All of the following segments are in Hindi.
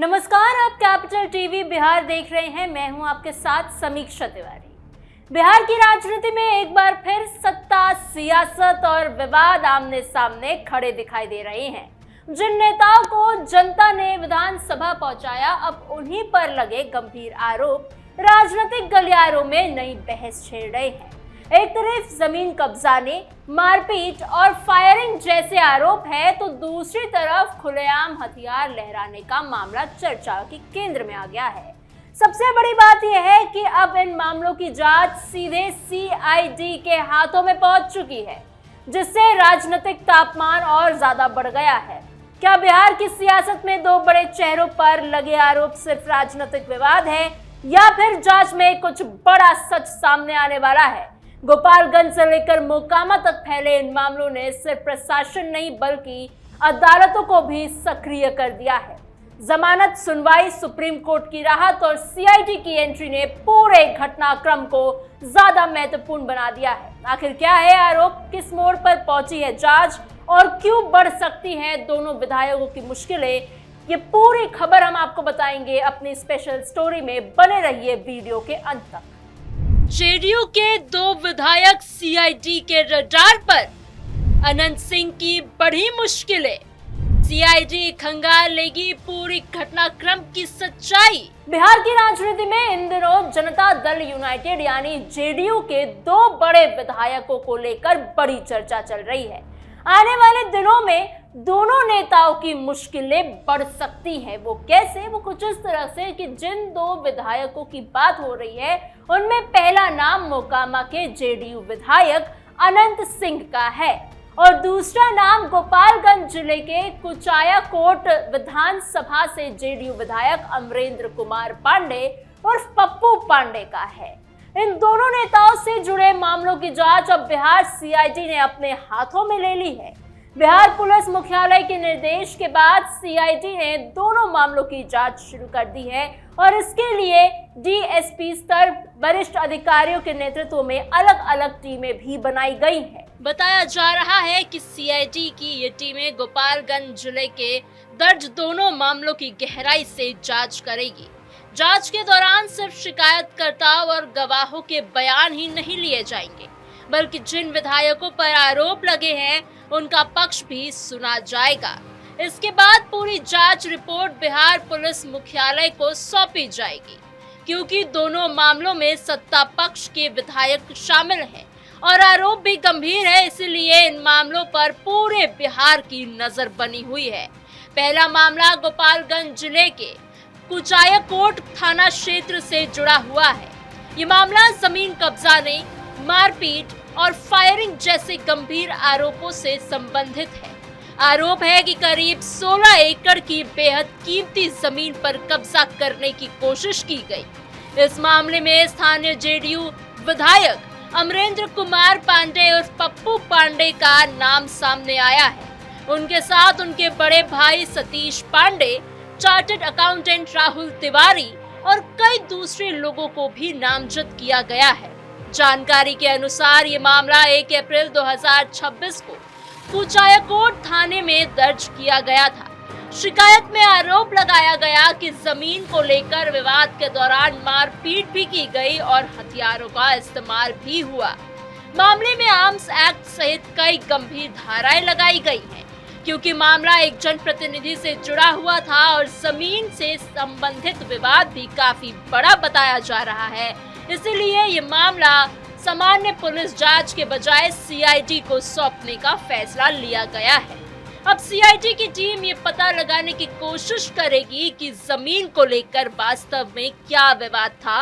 नमस्कार, आप कैपिटल टीवी बिहार देख रहे हैं। मैं हूं आपके साथ समीक्षा तिवारी। बिहार की राजनीति में एक बार फिर सत्ता, सियासत और विवाद आमने सामने खड़े दिखाई दे रहे हैं। जिन नेताओं को जनता ने विधानसभा पहुंचाया, अब उन्हीं पर लगे गंभीर आरोप राजनीतिक गलियारों में नई बहस छेड़ रहे हैं। एक तरफ जमीन कब्जाने, मारपीट और फायरिंग जैसे आरोप है, तो दूसरी तरफ खुलेआम हथियार लहराने का मामला चर्चा के केंद्र में आ गया है। सबसे बड़ी बात यह है कि अब इन मामलों की जांच सीधे सीआईडी के हाथों में पहुंच चुकी है, जिससे राजनीतिक तापमान और ज्यादा बढ़ गया है। क्या बिहार की सियासत में दो बड़े चेहरों पर लगे आरोप सिर्फ राजनीतिक विवाद है, या फिर जांच में कुछ बड़ा सच सामने आने वाला है? गोपालगंज से लेकर मोकामा तक फैले इन मामलों ने सिर्फ प्रशासन नहीं बल्कि अदालतों को भी सक्रिय कर दिया है। जमानत सुनवाई, सुप्रीम कोर्ट की राहत और सीआईडी की एंट्री ने पूरे घटनाक्रम को ज्यादा महत्वपूर्ण बना दिया है। आखिर क्या है आरोप, किस मोड़ पर पहुंची है जांच और क्यों बढ़ सकती है दोनों विधायकों की मुश्किलें, ये पूरी खबर हम आपको बताएंगे अपनी स्पेशल स्टोरी में। बने रहिए वीडियो के अंत तक। जेडीयू के दो विधायक सीआईडी के रडार पर, अनंत सिंह की बड़ी मुश्किलें। सीआईडी खंगाल लेगी पूरी घटनाक्रम की सच्चाई। बिहार की राजनीति में इन दिनों जनता दल यूनाइटेड यानी जेडीयू के दो बड़े विधायकों को लेकर बड़ी चर्चा चल रही है। आने वाले दिनों में दोनों नेताओं की मुश्किलें बढ़ सकती हैं। वो कैसे? वो कुछ इस तरह से कि जिन दो विधायकों की बात हो रही है, उनमें पहला नाम मोकामा के जेडीयू विधायक अनंत सिंह का है और दूसरा नाम गोपालगंज जिले के कुचायकोट विधानसभा से जेडीयू विधायक अमरेंद्र कुमार पांडे उर्फ पप्पू पांडे का है। इन दोनों नेताओं से जुड़े मामलों की जांच अब बिहार सीआईडी ने अपने हाथों में ले ली है। बिहार पुलिस मुख्यालय के निर्देश के बाद सीआईडी ने दोनों मामलों की जांच शुरू कर दी है और इसके लिए डीएसपी स्तर वरिष्ठ अधिकारियों के नेतृत्व में अलग अलग टीमें भी बनाई गई हैं। बताया जा रहा है कि सीआईडी की ये टीमें गोपालगंज जिले के दर्ज दोनों मामलों की गहराई से जांच करेगी। जांच के दौरान सिर्फ शिकायतकर्ता और गवाहों के बयान ही नहीं लिए जाएंगे, बल्कि जिन विधायकों पर आरोप लगे हैं उनका पक्ष भी सुना जाएगा। इसके बाद पूरी जांच रिपोर्ट बिहार पुलिस मुख्यालय को सौंपी जाएगी। क्योंकि दोनों मामलों में सत्ता पक्ष के विधायक शामिल हैं और आरोप भी गंभीर है, इसलिए इन मामलों पर पूरे बिहार की नजर बनी हुई है। पहला मामला गोपालगंज जिले के कुचायकोट थाना क्षेत्र से जुड़ा हुआ है। ये मामला जमीन कब्जाने, मारपीट और फायरिंग जैसे गंभीर आरोपों से संबंधित है। आरोप है कि करीब 16 एकड़ की बेहद कीमती जमीन पर कब्जा करने की कोशिश की गई। इस मामले में स्थानीय जेडीयू विधायक अमरेंद्र कुमार पांडे और पप्पू पांडे का नाम सामने आया है। उनके साथ उनके बड़े भाई सतीश पांडे, चार्टर्ड अकाउंटेंट राहुल तिवारी और कई दूसरे लोगों को भी नामजद किया गया है। जानकारी के अनुसार ये मामला 1 अप्रैल 2026 को कुचायकोट थाने में दर्ज किया गया था। शिकायत में आरोप लगाया गया कि जमीन को लेकर विवाद के दौरान मारपीट भी की गई और हथियारों का इस्तेमाल भी हुआ। मामले में आर्म्स एक्ट सहित कई गंभीर धाराएं लगाई गई हैं, क्योंकि मामला एक जनप्रतिनिधि से जुड़ा हुआ था और जमीन से संबंधित विवाद भी काफी बड़ा बताया जा रहा है। इसलिए ये मामला सामान्य पुलिस जांच के बजाय सीआईडी को सौंपने का फैसला लिया गया है। अब सीआईडी की टीम ये पता लगाने की कोशिश करेगी कि जमीन को लेकर वास्तव में क्या विवाद था,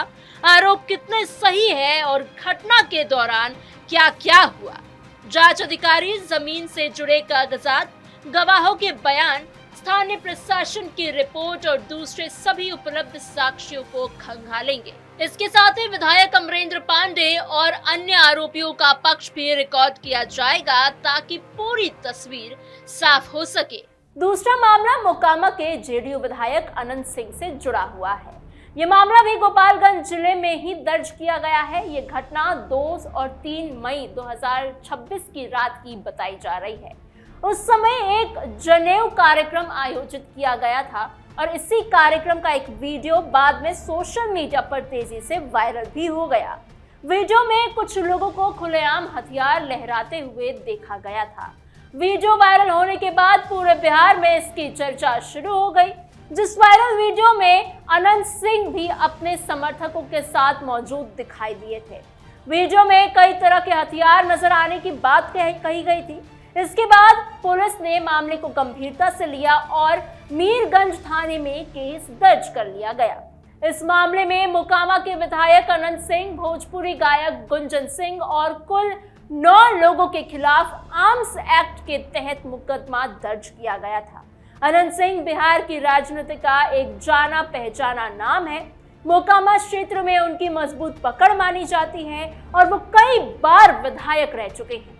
आरोप कितने सही है और घटना के दौरान क्या क्या हुआ। जांच अधिकारी जमीन से जुड़े कागजात, गवाहों के बयान, स्थानीय प्रशासन की रिपोर्ट और दूसरे सभी उपलब्ध साक्ष्यों को खंगालेंगे। इसके साथ ही विधायक अमरेंद्र पांडे और अन्य आरोपियों का पक्ष भी रिकॉर्ड किया जाएगा, ताकि पूरी तस्वीर साफ हो सके। दूसरा मामला मोकामा के जेडीयू विधायक अनंत सिंह से जुड़ा हुआ है। ये मामला भी गोपालगंज जिले में ही दर्ज किया गया है। ये घटना 2 और 3 मई 2026 की रात की बताई जा रही है। उस समय एक जनेऊ कार्यक्रम आयोजित किया गया था और इसी कार्यक्रम का एक वीडियो बाद में सोशल मीडिया पर तेजी से वायरल भी हो गया। वीडियो में कुछ लोगों को खुलेआम हथियार लहराते हुए देखा गया था। वीडियो वायरल होने के बाद पूरे बिहार में इसकी चर्चा शुरू हो गई। जिस वायरल वीडियो में अनंत सिंह भी अपने समर्थकों के साथ मौजूद दिखाई दिए थे। वीडियो में कई तरह के हथियार नजर आने की बात कही गई थी। इसके बाद पुलिस ने मामले को गंभीरता से लिया और मीरगंज थाने में केस दर्ज कर लिया गया। इस मामले में मोकामा के विधायक अनंत सिंह, भोजपुरी गायक गुंजन सिंह और कुल 9 लोगों के खिलाफ आर्म्स एक्ट के तहत मुकदमा दर्ज किया गया था। अनंत सिंह बिहार की राजनीति का एक जाना पहचाना नाम है। मोकामा क्षेत्र में उनकी मजबूत पकड़ मानी जाती है और वो कई बार विधायक रह चुके हैं।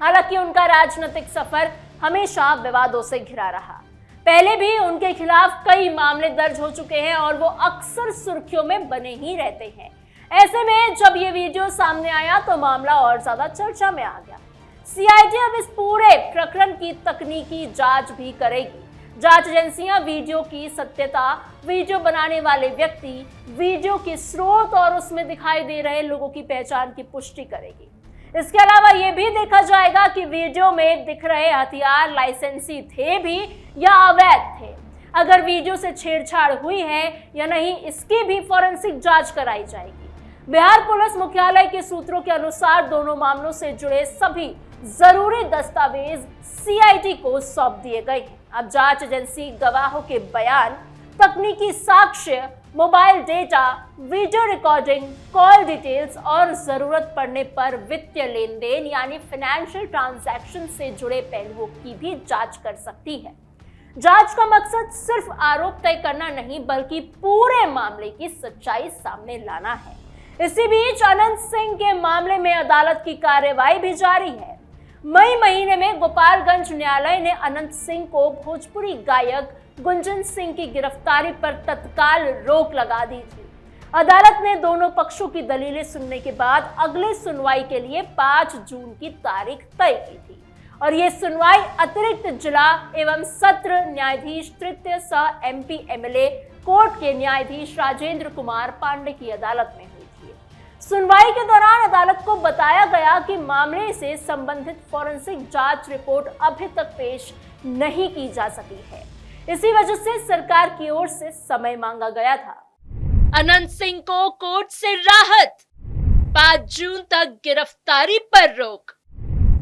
हालांकि उनका राजनीतिक सफर हमेशा विवादों से घिरा रहा। पहले भी उनके खिलाफ कई मामले दर्ज हो चुके हैं और वो अक्सर सुर्खियों में बने ही रहते हैं। ऐसे में जब ये वीडियो सामने आया तो मामला और ज्यादा चर्चा में आ गया। सीआईडी अब इस पूरे प्रकरण की तकनीकी जांच भी करेगी। जांच एजेंसियां वीडियो की सत्यता, वीडियो बनाने वाले व्यक्ति, वीडियो के स्रोत और उसमें दिखाई दे रहे लोगों की पहचान की पुष्टि करेगी। इसके अलावा ये भी देखा जाएगा कि वीडियो में दिख रहे हथियार लाइसेंसी थे भी या अवैध थे। अगर वीडियो से छेड़छाड़ हुई है या नहीं, इसकी भी फॉरेंसिक जांच कराई जाएगी। बिहार पुलिस मुख्यालय के सूत्रों के अनुसार दोनों मामलों से जुड़े सभी जरूरी दस्तावेज सीआईडी को सौंप दिए गए हैं। अब जांच एजेंसी गवाहों के बयान, तकनीकी साक्ष्य, mobile data, video recording, call details और जरूरत पड़ने पर वित्तीय लेन देन यानी फाइनेंशियल ट्रांजैक्शन से जुड़े पहलुओं की भी जांच कर सकती है। जांच का मकसद सिर्फ आरोप तय करना नहीं बल्कि पूरे मामले की सच्चाई सामने लाना है। इसी बीच अनंत सिंह के मामले में अदालत की कार्रवाई भी जारी है। मई महीने में गोपालगंज न्यायालय ने अनंत सिंह को भोजपुरी गायक गुंजन सिंह की गिरफ्तारी पर तत्काल रोक लगा दी थी। अदालत ने दोनों पक्षों की दलीलें सुनने के बाद अगली सुनवाई के लिए 5 जून की तारीख तय की थी और ये सुनवाई अतिरिक्त जिला एवं सत्र न्यायाधीश तृतीय सह एमपी एमएलए कोर्ट के न्यायाधीश राजेंद्र कुमार पांडे की अदालत में हुई थी। सुनवाई के दौरान अदालत को बताया गया कि मामले से संबंधित फॉरेंसिक जांच रिपोर्ट अभी तक पेश नहीं की जा सकी है। इसी वजह से सरकार की ओर से समय मांगा गया था। अनंत सिंह को कोर्ट से राहत, 5 जून तक गिरफ्तारी पर रोक।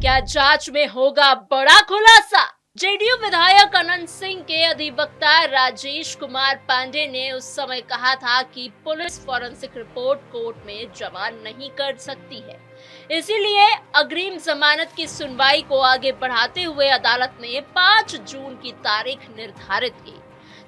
क्या जांच में होगा बड़ा खुलासा? जेडीयू विधायक अनंत सिंह के अधिवक्ता राजेश कुमार पांडे ने उस समय कहा था कि पुलिस फॉरेंसिक रिपोर्ट कोर्ट में जमा नहीं कर सकती है, इसीलिए अग्रिम जमानत की सुनवाई को आगे बढ़ाते हुए अदालत ने 5 जून की तारीख निर्धारित की।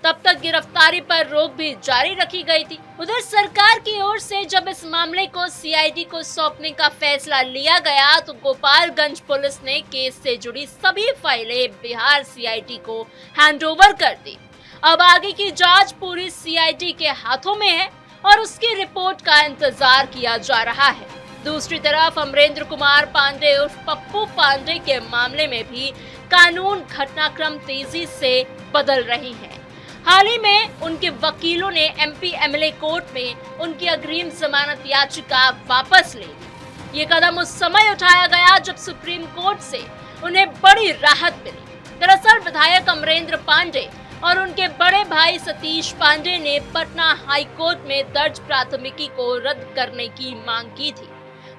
तब तक गिरफ्तारी पर रोक भी जारी रखी गई थी। उधर सरकार की ओर से जब इस मामले को सीआईडी को सौंपने का फैसला लिया गया तो गोपालगंज पुलिस ने केस से जुड़ी सभी फाइलें बिहार सीआईडी को हैंडओवर कर दी। अब आगे की जांच पूरी सीआईडी के हाथों में है और उसकी रिपोर्ट का इंतजार किया जा रहा है। दूसरी तरफ अमरेंद्र कुमार पांडे उर्फ पप्पू पांडे के मामले में भी कानून घटनाक्रम तेजी से बदल रही हैं। हाल ही में उनके वकीलों ने एमपी एमएलए कोर्ट में उनकी अग्रिम जमानत याचिका वापस ले ली। ये कदम उस समय उठाया गया जब सुप्रीम कोर्ट से उन्हें बड़ी राहत मिली। दरअसल विधायक अमरेंद्र पांडे और उनके बड़े भाई सतीश पांडे ने पटना हाई कोर्ट में दर्ज प्राथमिकी को रद्द करने की मांग की थी।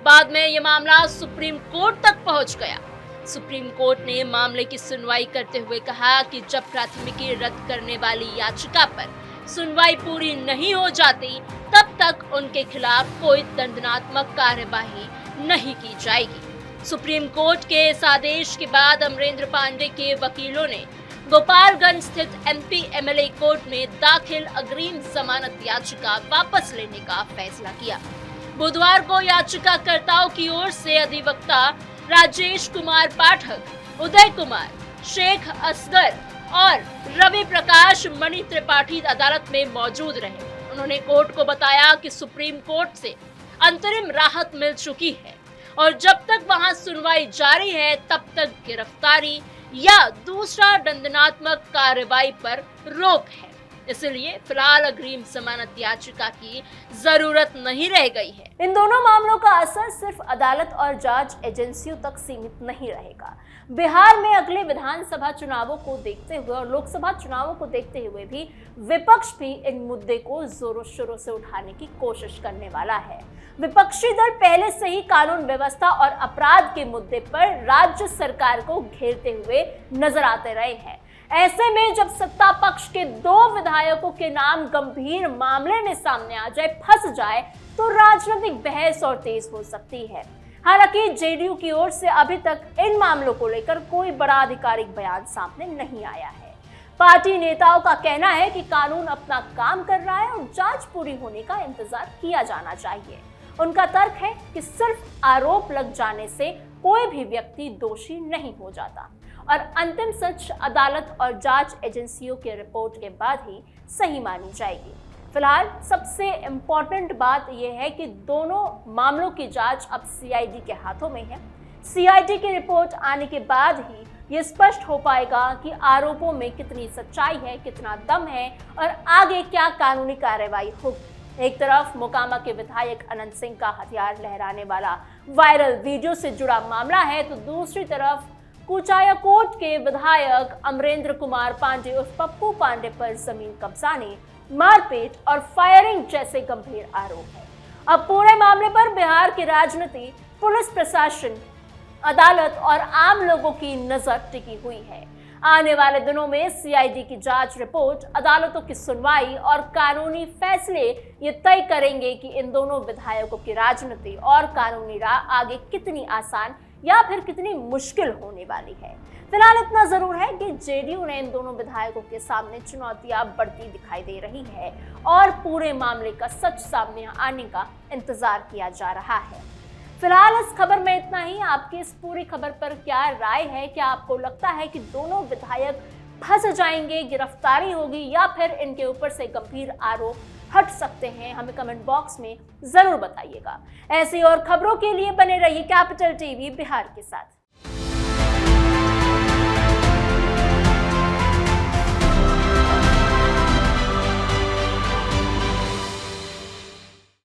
बाद में ये मामला सुप्रीम कोर्ट तक पहुंच गया। सुप्रीम कोर्ट ने मामले की सुनवाई करते हुए कहा कि जब प्राथमिकी रद्द करने वाली याचिका पर सुनवाई पूरी नहीं हो जाती तब तक उनके खिलाफ कोई दंडात्मक कार्यवाही नहीं की जाएगी। सुप्रीम कोर्ट के इस आदेश के बाद अमरेंद्र पांडे के वकीलों ने गोपालगंज स्थित एमपी एमएलए कोर्ट में दाखिल अग्रिम जमानत याचिका वापस लेने का फैसला किया। बुधवार को याचिकाकर्ताओं की ओर से अधिवक्ता राजेश कुमार पाठक, उदय कुमार, शेख असगर और रवि प्रकाश मणि त्रिपाठी अदालत में मौजूद रहे। उन्होंने कोर्ट को बताया कि सुप्रीम कोर्ट से अंतरिम राहत मिल चुकी है और जब तक वहां सुनवाई जारी है तब तक गिरफ्तारी या दूसरा दंडात्मक कार्रवाई पर रोक है। इसलिए फिलहाल अग्रिम जमानत याचिका की जरूरत नहीं रह गई है। इन दोनों मामलों का असर सिर्फ अदालत और जांच एजेंसियों तक सीमित नहीं रहेगा। बिहार में अगले विधानसभा चुनावों को देखते हुए और लोकसभा चुनावों को देखते हुए भी विपक्ष भी इन मुद्दे को जोरों शोरों से उठाने की कोशिश करने वाला है। विपक्षी दल पहले से ही कानून व्यवस्था और अपराध के मुद्दे पर राज्य सरकार को घेरते हुए नजर आते रहे हैं। ऐसे में जब सत्ता पक्ष के 2 विधायकों के नाम गंभीर मामले में सामने आ जाए, फंस जाए, तो राजनीतिक बहस और तेज हो सकती है। हालांकि जेडीयू की ओर से अभी तक इन मामलों को लेकर कोई बड़ा आधिकारिक बयान सामने नहीं आया है। पार्टी नेताओं का कहना है कि कानून अपना काम कर रहा है और जांच पूरी होने का इंतजार किया जाना चाहिए। उनका तर्क है कि सिर्फ आरोप लग जाने से कोई भी व्यक्ति दोषी नहीं हो जाता और अंतिम सच अदालत और जांच एजेंसियों के रिपोर्ट के बाद ही सही मानी जाएगी। फिलहाल सबसे इम्पोर्टेंट बात यह है कि दोनों मामलों की जांच अब सीआईडी के हाथों में है। सीआईडी की रिपोर्ट आने के बाद ही ये स्पष्ट हो पाएगा कि आरोपों में कितनी सच्चाई है, कितना दम है और आगे क्या कानूनी कार्रवाई होगी। एक तरफ मोकामा के विधायक अनंत सिंह का हथियार लहराने वाला वायरल वीडियो से जुड़ा मामला है, तो दूसरी तरफ कुचायकोट के विधायक अमरेंद्र कुमार पांडे उर्फ पप्पू पांडे पर जमीन कब्जाने, मारपीट और फायरिंग जैसे गंभीर आरोप है। अब पूरे मामले पर बिहार की राजनीति, पुलिस प्रशासन, अदालत और आम लोगों की नजर टिकी हुई है। आने वाले दिनों में सीआईडी की जांच रिपोर्ट, अदालतों की सुनवाई और कानूनी फैसले ये तय करेंगे कि इन दोनों विधायकों की राजनीति और कानूनी राह आगे कितनी आसान या फिर कितनी मुश्किल होने वाली है। फिलहाल इतना जरूर है कि जेडीयू ने इन दोनों विधायकों के सामने चुनौतियां बढ़ती दिखाई दे रही है और पूरे मामले का सच सामने आने का इंतजार किया जा रहा है। फिलहाल इस खबर में इतना ही। आपकी इस पूरी खबर पर क्या राय है? क्या आपको लगता है कि दोनों विधायक फंस जाएंगे, गिरफ्तारी होगी या फिर इनके ऊपर से गंभीर आरोप हट सकते हैं? हमें कमेंट बॉक्स में जरूर बताइएगा। ऐसी और खबरों के लिए बने रहिए कैपिटल टीवी बिहार के साथ।